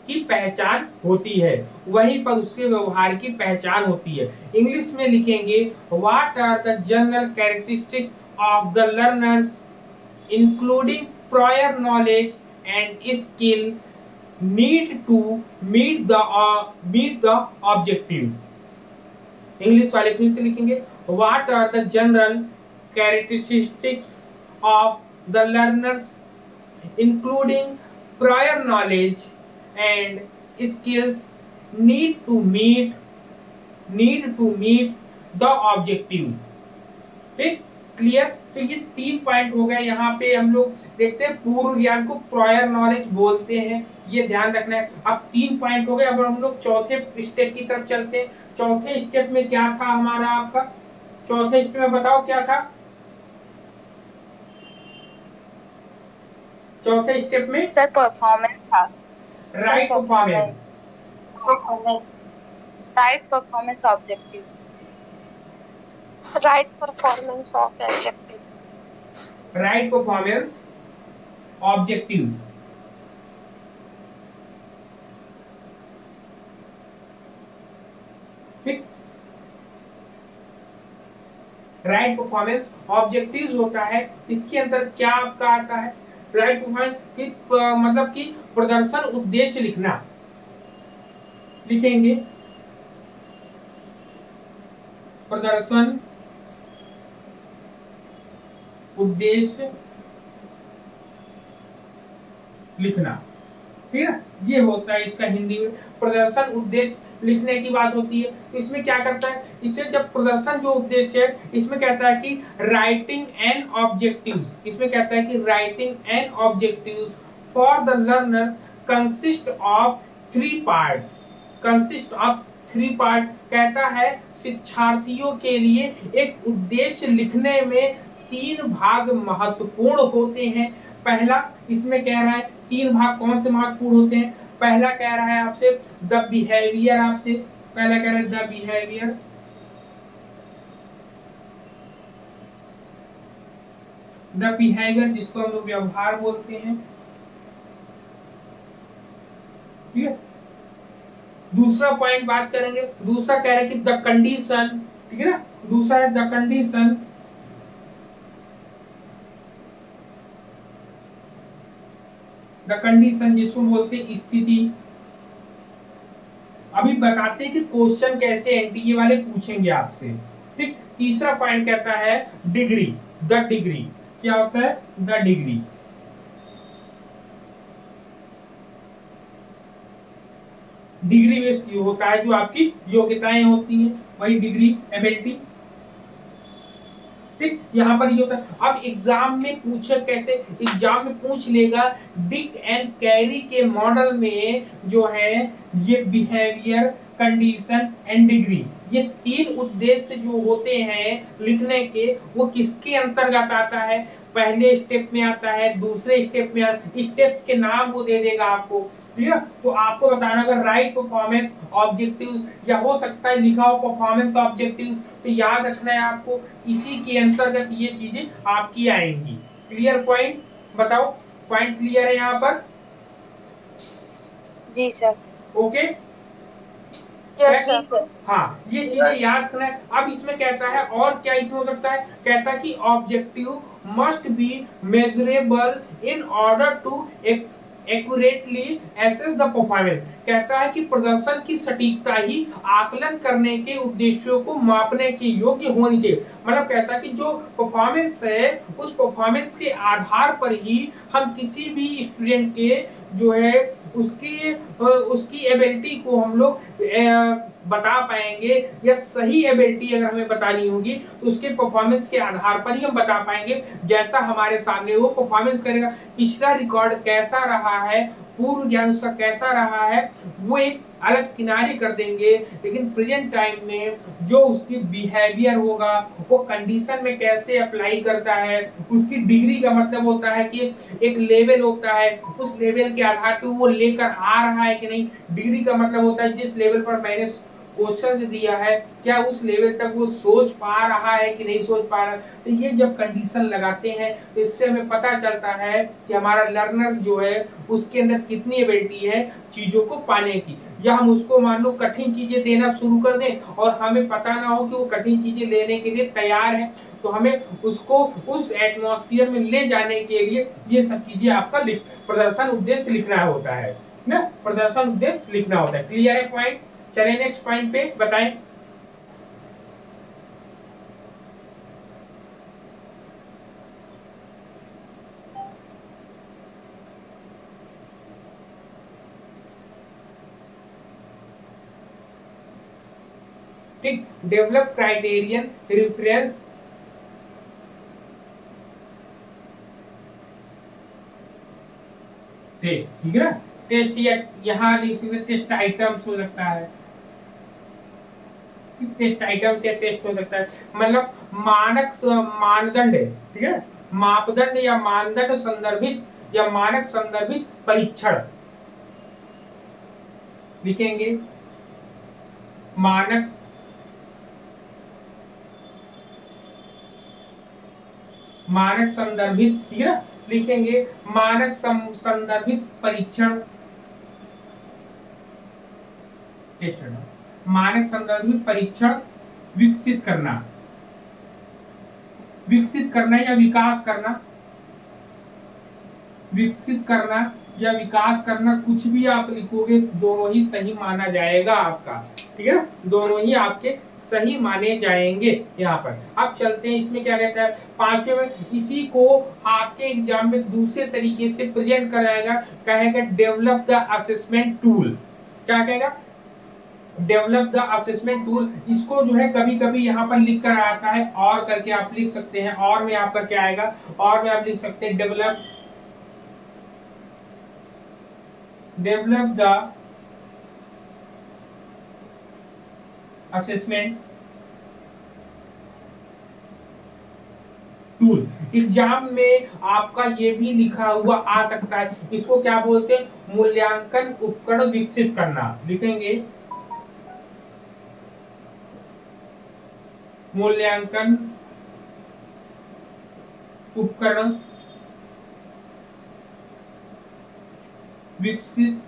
की पहचान होती है, वहीं पर उसके व्यवहार की पहचान होती है। इंग्लिश में लिखेंगे what are the general characteristic of the learners including prior knowledge and skill need to meet the objectives। English वाले फिर से लिखेंगे what are the general characteristics of the learners including prior knowledge and skills need to meet the objectives। ठीक, clear. तो ये 3 point हो गए। यहाँ पे हम लोग देखते हैं पूर्व ज्ञान को प्रायर नॉलेज बोलते हैं, ये ध्यान रखना है। अब 3 पॉइंट हो गए। अब हम लोग चौथे स्टेप की तरफ चलते हैं। चौथे स्टेप में क्या था हमारा आपका, चौथे स्टेप में बताओ क्या था चौथे स्टेप में? सर परफॉर्मेंस था। Sir right performance. Performance performance right performance objective. Right performance of objective. Right performance objectives. ठीक, राइट परफॉर्मेंस ऑब्जेक्टिव्स होता है। इसके अंदर क्या आपका आता है? राइट परफॉर्मेंस की मतलब कि प्रदर्शन उद्देश्य लिखना, लिखेंगे प्रदर्शन उद्देश्य लिखना। ठीक है, ये होता है इसका हिंदी में प्रदर्शन उद्देश्य लिखने की बात होती है। तो इसमें क्या करता है, इससे जब प्रदर्शन जो उद्देश्य है इसमें कहता है कि राइटिंग एन ऑब्जेक्टिव्स, इसमें कहता है कि writing an objectives for the learners consist of 3 part. Consist of 3 part कहता है शिक्षार्थियों के लिए एक उद्देश्य लिखने में 3 भाग महत्वपूर्ण होते हैं। पहला इसमें कह रहा है 3 भाग कौन से महत्वपूर्ण होते हैं। पहला कह रहा है आपसे द बिहेवियर, आपसे पहला कह रहा है द बिहेवियर, द बिहेवियर जिसको हम लोग व्यवहार बोलते हैं। ठीक है, दूसरा पॉइंट बात करेंगे, दूसरा कह रहे हैं कि द कंडीशन। ठीक है ना, दूसरा है द कंडीशन, द कंडीशन जिसको बोलते हैं स्थिति। अभी बताते हैं कि क्वेश्चन कैसे एनटीए वाले पूछेंगे आपसे। ठीक, तीसरा पॉइंट कहता है डिग्री, द डिग्री। क्या होता है? The degree. डिग्री बेस्ड होता है, जो आपकी योग्यताएं होती हैं वही डिग्री, एबिलिटी। ठीक, यहाँ पर ये होता है। अब एग्जाम में पूछे कैसे, एग्जाम में पूछ लेगा डिक एंड कैरी के मॉडल में जो है ये बिहेवियर, कंडीशन एंड डिग्री, ये 3 उद्देश्य जो होते हैं लिखने के, वो किसके अंतर्गत आता है? पहले स्टेप में आता है, दूसरे स्टेप में स्टेप्स के नाम वो दे देगा आपको। ठीक है, तो आपको बताना अगर राइट परफॉर्मेंस ऑब्जेक्टिव, या हो सकता है लिखा हो परफॉर्मेंस ऑब्जेक्टिव, तो याद रखना है आपको इसी के अंतर्गत ये चीजें आपकी आएंगी। Clear point? बताओ, पॉइंट क्लियर है यहाँ पर? जी सर। Okay, yes sir. हाँ, ये चीजें याद रखना है। अब इसमें कहता है और क्या इसमें हो सकता है, कहता है कि objective must be measurable in order to accurately assess the performance. कहता है कि प्रदर्शन की सटीकता ही आकलन करने के उद्देश्यों को मापने के योग्य होनी चाहिए। मतलब कहता है कि जो परफॉर्मेंस है उस परफॉर्मेंस के आधार पर ही हम किसी भी स्टूडेंट के जो है उसकी एबिलिटी को हम लोग बता पाएंगे, या सही एबिलिटी अगर हमें बतानी होगी तो उसके परफॉर्मेंस के आधार पर ही हम बता पाएंगे। जैसा हमारे सामने वो परफॉर्मेंस करेगा, पिछला रिकॉर्ड कैसा रहा है, पूर्व ज्ञान उसका कैसा रहा है, वो एक अलग किनारे कर देंगे। लेकिन प्रेजेंट टाइम में जो उसकी बिहेवियर होगा, वो कंडीशन में कैसे अप्लाई करता है, उसकी डिग्री का मतलब होता है कि एक लेवल होता है, उस लेवल के आधार पर वो लेकर आ रहा है कि नहीं। डिग्री का मतलब होता है जिस लेवल पर मैंने क्वेश्चन दिया है, क्या उस लेवल तक वो सोच पा रहा है कि नहीं सोच पा रहा। तो ये जब कंडीशन लगाते हैं तो इससे हमें पता चलता है कि हमारा लर्नर जो है उसके अंदर कितनी एबिलिटी है चीजों को पाने की। या हम उसको मान लो कठिन चीजें देना शुरू कर दें और हमें पता ना हो कि वो कठिन चीजें लेने के लिए तैयार है, तो हमें उसको उस एटमॉस्फेयर में ले जाने के लिए ये सब चीजें आपका प्रदर्शन उद्देश्य लिखना होता है ना, प्रदर्शन उद्देश्य लिखना होता है। क्लियर है पॉइंट? चले नेक्स्ट पॉइंट पे, बताएं। ठीक, डेवलप क्राइटेरियन रिफरेंस टेस्ट, ठीक है ना। टेस्ट या यहाँ लिख सकते टेस्ट आइटम्स हो सकता है, टेस्ट आइटम्स या टेस्ट हो सकता है, मतलब मानक मानदंड है, ठीक है, मापदंड या मानदंड संदर्भित या मानक संदर्भित परीक्षण लिखेंगे, मानक मानक संदर्भित, ठीक है ना, लिखेंगे मानक संदर्भित परीक्षण, मानक संदर्भित परीक्षण विकसित करना, विकसित करना या विकास करना, विकसित करना या विकास करना, कुछ भी आप लिखोगे दोनों ही सही माना जाएगा आपका, ठीक है ना, दोनों ही आपके सही माने जाएंगे। यहाँ पर अब चलते हैं, इसमें क्या कहता है पांचवें में, इसी को आपके एग्जाम में दूसरे तरीके से प्रेजेंट कराएगा, कहेगा डेवलप द असेसमेंट टूल, क्या कहेगा, डेवलप द असेसमेंट टूल। इसको जो है कभी कभी यहाँ पर लिख कर आता है और करके आप लिख सकते हैं, और में आपका क्या आएगा, और में आप लिख सकते हैं develop the assessment tool. Exam में आपका ये भी लिखा हुआ आ सकता है, इसको क्या बोलते हैं, मूल्यांकन उपकरण विकसित करना, लिखेंगे मूल्यांकन उपकरण विकसित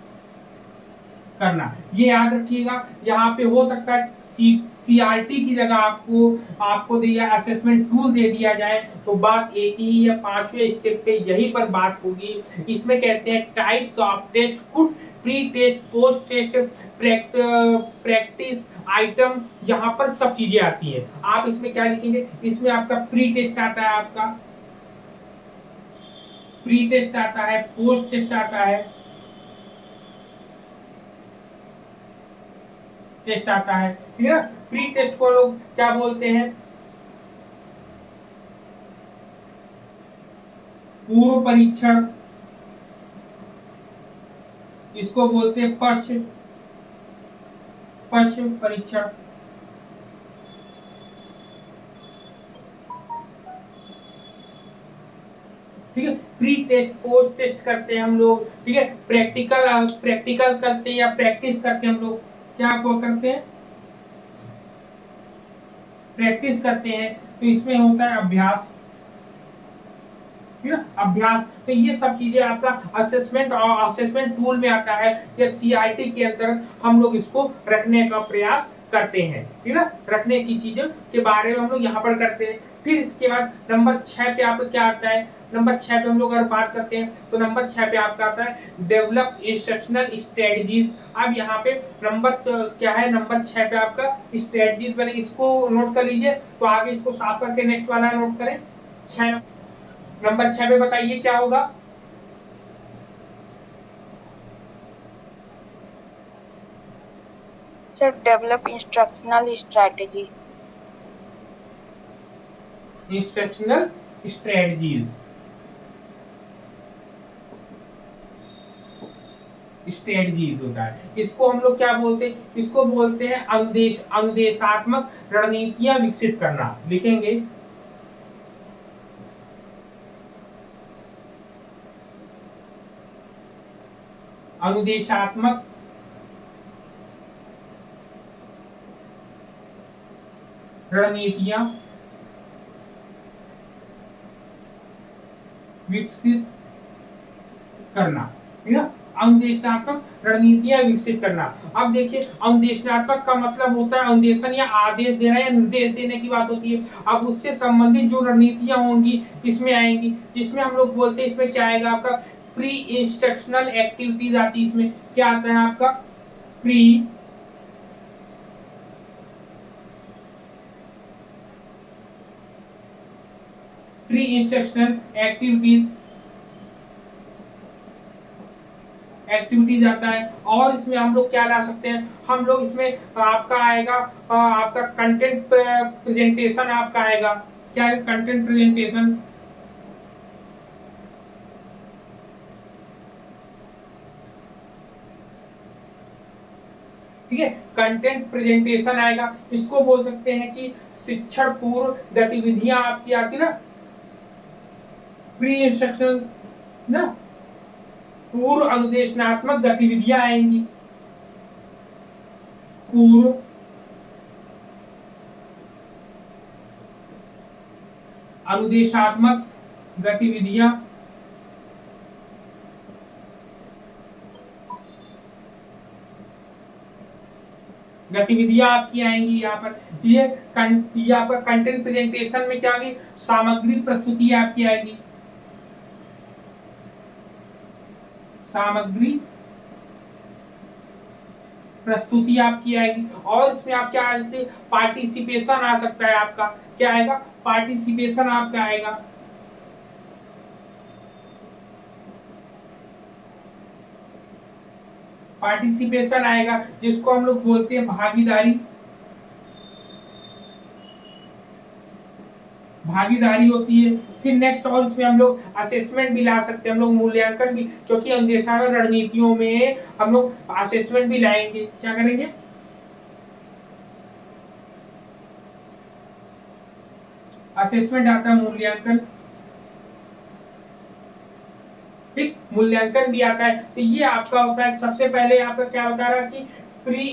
करना। ये याद रखिएगा, यहाँ पे हो सकता है सीआरटी की जगह आपको दिया असेसमेंट टूल दे दिया जाए, तो बात एक ही या पांचवें स्टेप पे यही पर बात होगी। इसमें कहते हैं types of test, could pre test, post test, practice item, यहाँ पर सब चीजें आती हैं। आप इसमें क्या लिखेंगे, इसमें आपका प्री टेस्ट आता है, आपका प्री टेस्ट आता है, पोस्ट टेस्ट आता है, टेस्ट आता है, ठीक है। प्री टेस्ट को लोग क्या बोलते हैं, पूर्व परीक्षण, इसको बोलते हैं पश्च परीक्षण, ठीक है। प्री टेस्ट पोस्ट टेस्ट करते हैं हम लोग, ठीक है। प्रैक्टिकल करते हैं या प्रैक्टिस करते हैं हम लोग, क्या को करते हैं, प्रैक्टिस करते हैं, तो इसमें होता है अभ्यास, अभ्यास। तो ये सब चीजें आपका असेसमेंट और असेसमेंट टूल में आता है, या सीआरटी के अंतर्गत हम लोग इसको रखने का प्रयास करते हैं, ठीक है, रखने की चीजों के बारे में हम लोग यहाँ पर करते हैं। फिर इसके बाद नंबर 6 पे आपका क्या आता है, नंबर 6 पे हम लोग अगर बात करते हैं, तो नंबर 6 पे आपका आता है डेवलप इंस्ट्रक्शनल स्ट्रेटजीज। अब यहाँ पे नंबर क्या है, नंबर 6 पे आपका स्ट्रेटजीज बने, इसको नोट कर लीजिए, तो आगे इसको साफ करके नेक्स्ट वाला नोट करें। 6 नंबर 6 पे बताइए क्या होगा, sir develop instructional strategy, instructional strategies, strategies होता है। इसको हम लोग क्या बोलते हैं, इसको बोलते हैं अनुदेशात्मक रणनीतियां विकसित करना, लिखेंगे अनुदेशात्मक रणनीतियां विकसित करना, ठीक है। अनुदेशात्मक रणनीतियां विकसित करना। अब देखिए अनुदेशात्मक का मतलब होता है अनुदेशन या आदेश देना या निर्देश देने की बात होती है। अब उससे संबंधित जो रणनीतियां होंगी इसमें आएंगी, जिसमें हम लोग बोलते हैं, इसमें क्या आएगा आपका प्री इंस्ट्रक्शनल एक्टिविटीज आती है। इसमें क्या आता है आपका प्री इंस्ट्रक्शनल एक्टिविटीज आता है। और इसमें हम लोग क्या ला सकते हैं, हम लोग इसमें आपका आएगा आपका कंटेंट प्रेजेंटेशन आपका आएगा, क्या है कंटेंट प्रेजेंटेशन, ठीक है। कंटेंट प्रेजेंटेशन आएगा, इसको बोल सकते हैं कि शिक्षण पूर्व गतिविधियां आपकी आती ना, प्री इंस्ट्रक्शनल ना, पूर्व अनुदेशनात्मक गतिविधियां आएंगी, पूर्व अनुदेशात्मक गतिविधियां आपकी आएंगी यहाँ पर। ये यहाँ पर कंटेंट प्रेजेंटेशन में क्या आएगी, सामग्री प्रस्तुति आपकी आएगी, सामग्री प्रस्तुति आपकी आएगी। और इसमें आप क्या आएगी, पार्टिसिपेशन आ सकता है आपका, क्या आएगा, पार्टिसिपेशन आपका आएगा, पार्टिसिपेशन आएगा, जिसको हम लोग बोलते हैं भागीदारी, भागीदारी होती है। फिर नेक्स्ट, और इसमें हम लोग असेसमेंट भी ला सकते हैं, हम लोग मूल्यांकन भी, क्योंकि अनुदेशात्मक रणनीतियों में हम लोग असेसमेंट भी लाएंगे। क्या करेंगे, असेसमेंट आता है, मूल्यांकन, ठीक, मूल्यांकन भी आता है। तो ये आपका होता है, सबसे पहले आपका क्या बता रहा कि प्री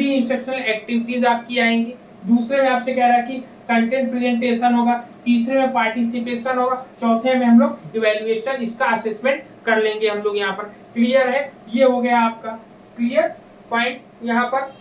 इंस्ट्रक्शनल एक्टिविटीज आपकी आएंगी, दूसरे में आपसे कह रहा है कि कंटेंट प्रेजेंटेशन होगा, तीसरे में पार्टिसिपेशन होगा, चौथे में हम लोग इवैल्यूएशन, इसका असेसमेंट कर लेंगे हम लोग यहाँ पर। क्लियर है, ये हो गया आपका क्लियर पॉइंट यहाँ पर।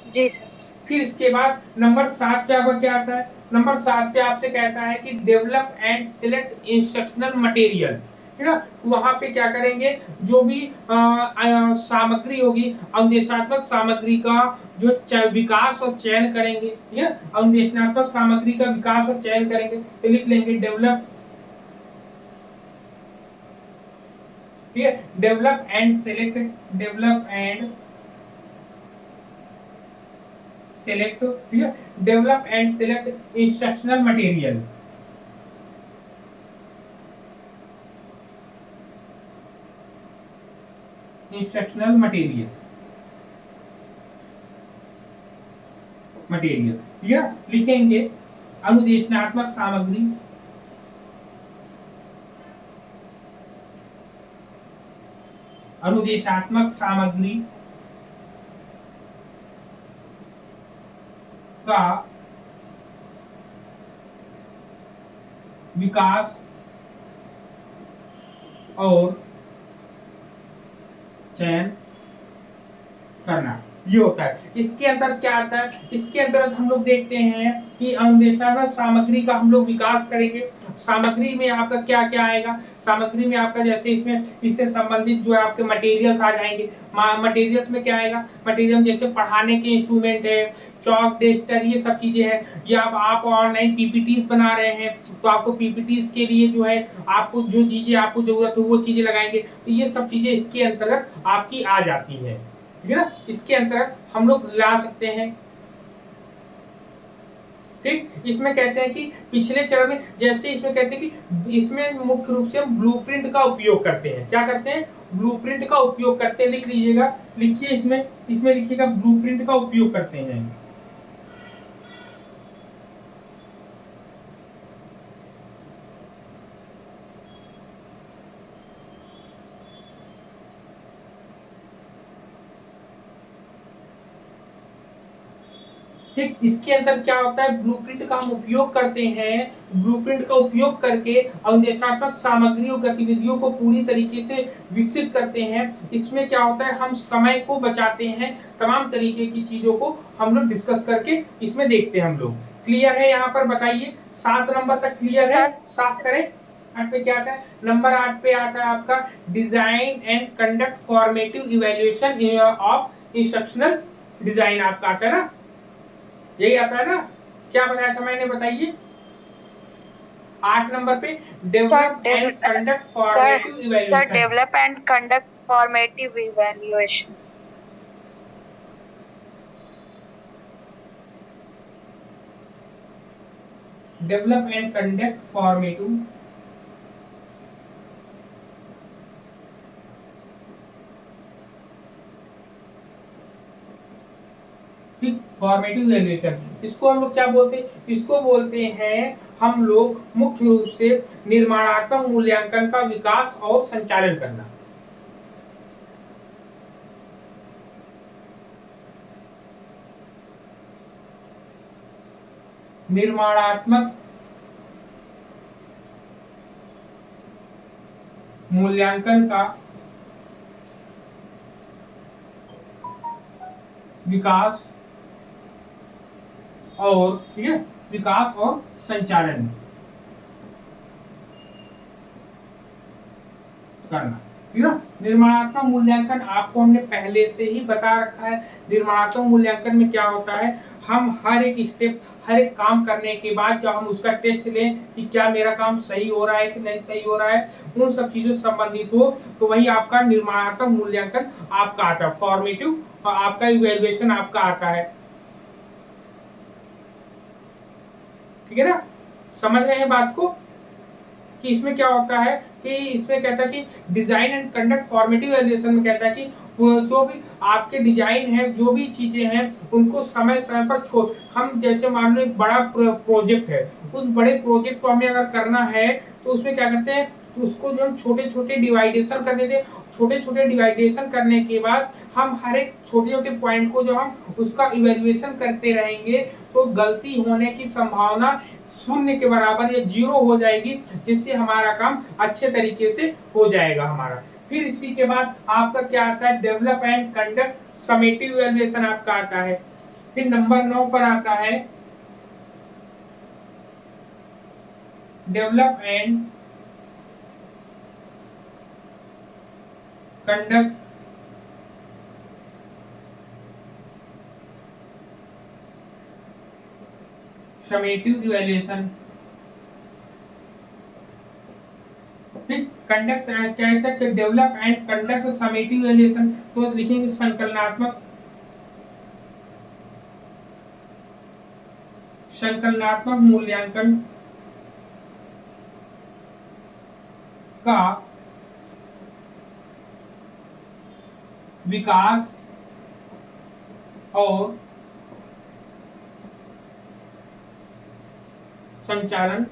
जी सर। फिर इसके बाद नंबर 7 पे आपका क्या आता है, नंबर 7 पे आपसे कहता है कि develop and select instructional material, है ना। वहां पे क्या करेंगे, जो भी सामग्री होगी, अनुदेशात्मक सामग्री का जो विकास और चयन करेंगे, ठीक है, अनुदेशात्मक सामग्री का विकास और चयन करेंगे, तो लिख लेंगे डेवलप, ठीक है, develop and select, develop and select, ठीक है, develop and select instructional material, instructional material, ठीक है, लिखेंगे अनुदेशनात्मक सामग्री, अनुदेशात्मक सामग्री का विकास और चयन करना, ये होता है। इसके अंदर क्या आता है, इसके अंदर हम लोग देखते हैं कि अनुदेशात्मक सामग्री का हम लोग विकास करेंगे। सामग्री में आपका क्या क्या आएगा, सामग्री में आपका जैसे इसमें इससे संबंधित जो है आपके मटेरियल्स आ जाएंगे। मटेरियल्स में क्या आएगा, मटेरियल जैसे पढ़ाने के इंस्ट्रूमेंट है, चौक डेस्टर, ये सब चीजें हैं। या आप ऑनलाइन पीपीटीज बना रहे हैं, तो आपको पीपीटीज के लिए जो है आपको जो चीजें आपको जरूरत हो वो चीजें लगाएंगे, तो ये सब चीजें इसके अंतर्गत आपकी आ जाती है, ठीक है ना, इसके अंतर्गत हम लोग ला सकते हैं। ठीक, इसमें कहते हैं कि पिछले चरण में, जैसे इसमें कहते हैं कि इसमें मुख्य रूप से हम ब्लूप्रिंट का उपयोग करते हैं। क्या करते हैं, ब्लूप्रिंट का उपयोग करते हैं, लिख लीजिएगा, लिखिए इसमें लिखिएगा ब्लूप्रिंट का उपयोग करते हैं। ठीक, इसके अंदर क्या होता है, ब्लूप्रिंट का हम उपयोग करते हैं, ब्लूप्रिंट का उपयोग करके अनुदेशात्मक सामग्री और गतिविधियों को पूरी तरीके से विकसित करते हैं। इसमें क्या होता है, हम समय को बचाते हैं, तमाम तरीके की चीजों को हम लोग डिस्कस करके इसमें देखते हैं हम लोग। क्लियर है यहाँ पर, बताइए 7 नंबर तक क्लियर है, साफ करें। 8 पे क्या आता है, नंबर 8 पे आता है आपका design and conduct formative evaluation of instructional design, आपका आता है ना, यही आता है ना, क्या बताया था मैंने, बताइए 8 नंबर पे develop and conduct formative evaluation. Sir develop and conduct formative evaluation, develop and conduct formative ठीक, फॉर्मेटिव इवैल्यूएशन इसको हम लोग क्या बोलते हैं, इसको बोलते हैं हम लोग मुख्य रूप से निर्माणात्मक मूल्यांकन का विकास और संचालन करना। निर्माणात्मक मूल्यांकन का विकास और, ठीक है, विकास और संचालन करना, ठीक है। निर्माणात्मक मूल्यांकन आपको हमने पहले से ही बता रखा है। निर्माणात्मक मूल्यांकन में क्या होता है, हम हर एक स्टेप, हर एक काम करने के बाद जब हम उसका टेस्ट लें कि क्या मेरा काम सही हो रहा है कि नहीं सही हो रहा है, उन सब चीजों से संबंधित हो, तो वही आपका निर्माणात्मक मूल्यांकन आपका आता है, फॉर्मेटिव आपका इवैल्यूएशन आपका आता है, ठीक है ना। समझ रहे हैं बात को कि इसमें क्या होता है कि इसमें कहता है कि design and conduct formative evaluation में कहता है कि जो भी आपके डिजाइन है, जो भी चीजें हैं, उनको समय समय पर छोड़, हम जैसे मान लो एक बड़ा प्रोजेक्ट है, उस बड़े प्रोजेक्ट को हमें अगर करना है तो उसमें क्या करते हैं, तो उसको जो हम छोटे छोटे डिवाइडेशन कर देते हैं, छोटे छोटे डिवाइडेशन करने के बाद हम हर एक छोटे छोटे पॉइंट को जो हम उसका इवैल्यूएशन करते रहेंगे तो गलती होने की संभावना शून्य के बराबर या 0 हो जाएगी, जिससे हमारा काम अच्छे तरीके से हो जाएगा हमारा। फिर इसी के बाद आपका क्या आता है, develop and conduct summative evaluation आपका आता है। फिर नंबर 9 पर आता है develop and conduct summative evaluation. Conduct क्या है, develop and conduct summative evaluation, तो लिखेंगे संकलनात्मक मूल्यांकन का विकास और संचालन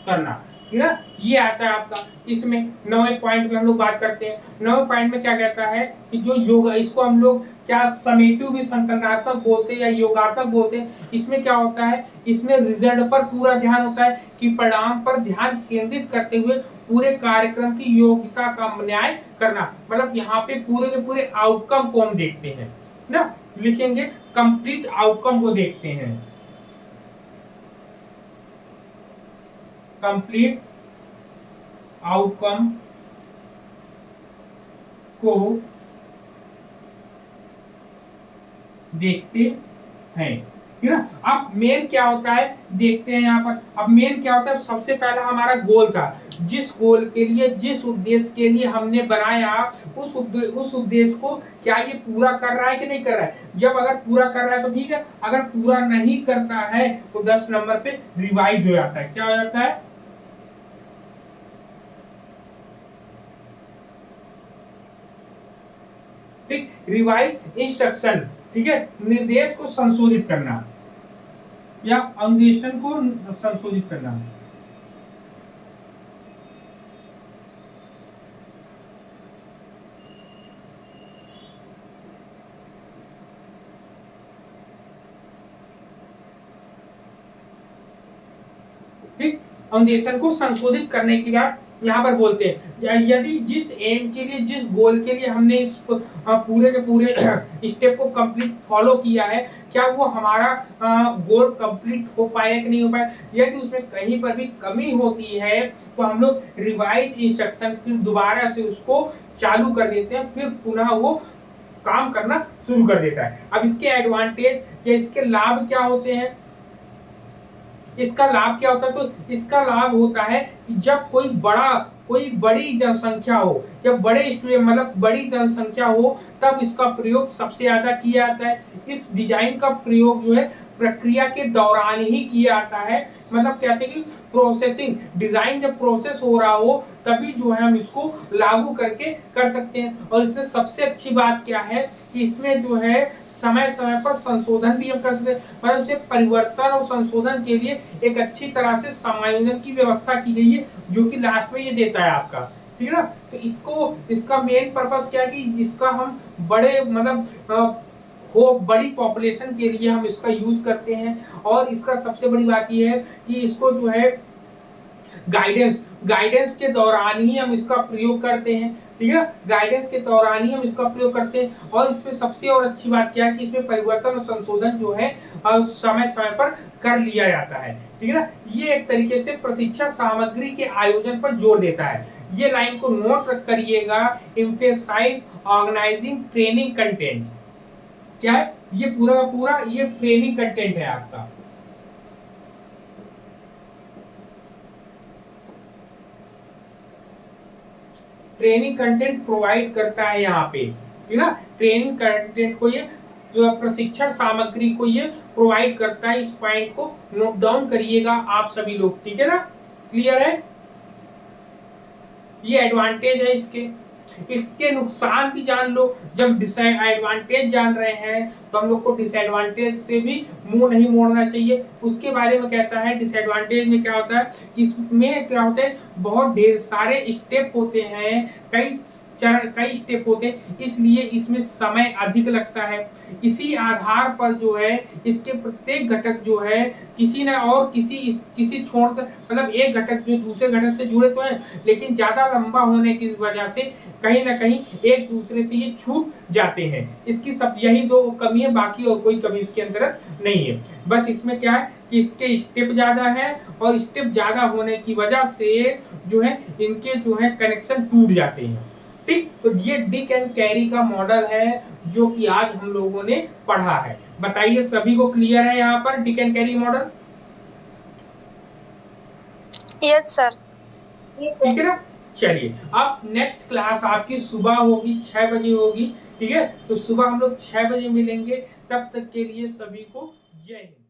करना, ठीक है। ये आता है आपका। इसमें 9वें पॉइंट में हम लोग बात करते हैं। 9वें पॉइंट में क्या कहता है कि जो योग, इसको हम लोग क्या समेटिव भी संकल्पनात्मक बोलते हैं या योगात्मक बोलते हैं। इसमें क्या होता है, इसमें रिजल्ट पर पूरा ध्यान होता है कि परिणाम पर ध्यान केंद्रित करते हुए पूरे कार्यक्रम की योग्यता का न्याय करना, मतलब यहाँ पे पूरे के पूरे आउटकम को हम देखते हैं ना, लिखेंगे कंप्लीट आउटकम को देखते हैं, कंप्लीट आउटकम को देखते हैं, ठीक है। अब मेन क्या होता है देखते हैं यहाँ पर। अब मेन क्या होता है, सबसे पहला हमारा गोल था, जिस गोल के लिए, जिस उद्देश्य के लिए हमने बनाया, उस उद्देश्य को क्या ये पूरा कर रहा है कि नहीं कर रहा है। जब अगर पूरा कर रहा है तो ठीक है, अगर पूरा नहीं करता है तो 10 नंबर पे रिवाइज हो जाता है। क्या हो जाता है, ठीक, रिवाइज इंस्ट्रक्शन, ठीक है, निर्देश को संशोधित करना या अनुदेशन को संशोधित करना। ठीक, अनुदेशन को संशोधित करने के बाद यहाँ पर बोलते हैं यदि जिस एम के लिए, जिस गोल के लिए हमने इस पूरे के पूरे स्टेप को कंप्लीट फॉलो किया है, क्या वो हमारा गोल कंप्लीट हो पाया कि नहीं हो पाया। यदि उसमें कहीं पर भी कमी होती है तो हम लोग रिवाइज इंस्ट्रक्शन फिर दोबारा से उसको चालू कर देते हैं, फिर पुनः वो काम करना शुरू कर देता है। अब इसके एडवांटेज या इसके लाभ क्या होते हैं, इसका लाभ क्या होता है, तो इसका लाभ होता है कि जब कोई बड़ी जनसंख्या हो, जब बड़े स्टूडेंट मतलब बड़ी जनसंख्या हो, तब इसका प्रयोग सबसे ज्यादा किया जाता है। इस डिजाइन का प्रयोग जो है प्रक्रिया के दौरान ही किया जाता है, मतलब कहते हैं कि प्रोसेसिंग, डिजाइन जब प्रोसेस हो रहा हो तभी जो है हम इसको लागू करके कर सकते हैं। और इसमें सबसे अच्छी बात क्या है कि इसमें जो है समय समय पर संशोधन भी हम कर सकते हैं, मतलब उसे परिवर्तन और संशोधन के लिए एक अच्छी तरह से समायोजन की व्यवस्था की गई है, जो कि लास्ट में ये देता है आपका, ठीक है ना। तो इसका मेन पर्पस क्या है कि इसका हम बड़े मतलब हो बड़ी पॉपुलेशन के लिए हम इसका यूज करते हैं। और इसका सबसे बड़ी बात यह है कि इसको जो है गाइडेंस के दौरान ही हम इसका प्रयोग करते हैं, ठीक है। गाइडेंस के दौरान ही हम इसका प्रयोग करते हैं। और इसमें सबसे और अच्छी बात क्या है कि इसमें परिवर्तन और संशोधन जो है समय समय पर कर लिया जाता है, ठीक है ना। ये एक तरीके से प्रशिक्षण सामग्री के आयोजन पर जोर देता है। ये लाइन को नोट करिएगा, एम्फेसाइज ऑर्गेनाइजिंग ट्रेनिंग कंटेंट। क्या है ये पूरा पूरा ये ट्रेनिंग कंटेंट है आपका। ट्रेनिंग कंटेंट प्रोवाइड करता है यहाँ पे, ठीक है। ट्रेनिंग कंटेंट को ये जो प्रशिक्षण सामग्री को ये प्रोवाइड करता है। इस पॉइंट को नोट डाउन करिएगा आप सभी लोग, ठीक है ना। क्लियर है, ये एडवांटेज है इसके। इसके नुकसान भी जान लो। जब डिसएडवांटेज जान रहे हैं तो हम लोग को डिसएडवांटेज से भी मुंह नहीं मोड़ना चाहिए। उसके बारे में कहता है डिसएडवांटेज में क्या होता है कि इसमें क्या होता है, बहुत ढेर सारे स्टेप होते हैं, कई स्टेप होते हैं, इसलिए इसमें समय अधिक लगता है। इसी आधार पर जो है इसके प्रत्येक घटक जो है किसी न और किसी छोड़ कर, मतलब एक घटक जो दूसरे घटक से जुड़े तो है, लेकिन ज्यादा लंबा होने की वजह से कहीं ना कहीं एक दूसरे से ये छूट जाते हैं। इसकी सब यही दो कमी है, बाकी और कोई कमी इसके अंदर नहीं है। बस इसमें क्या है कि इसके स्टेप ज्यादा है, और स्टेप ज्यादा होने की वजह से जो है इनके जो है कनेक्शन टूट जाते हैं, ठीक। तो ये डिक एंड कैरी का मॉडल है जो कि आज हम लोगों ने पढ़ा है। बताइए सभी को क्लियर है यहाँ पर Dick and carry model? Yes sir. ठीक है ना। चलिए अब नेक्स्ट क्लास आपकी सुबह होगी, 6 बजे होगी, ठीक है। तो सुबह हम लोग 6 बजे मिलेंगे। तब तक के लिए सभी को जय हिंद।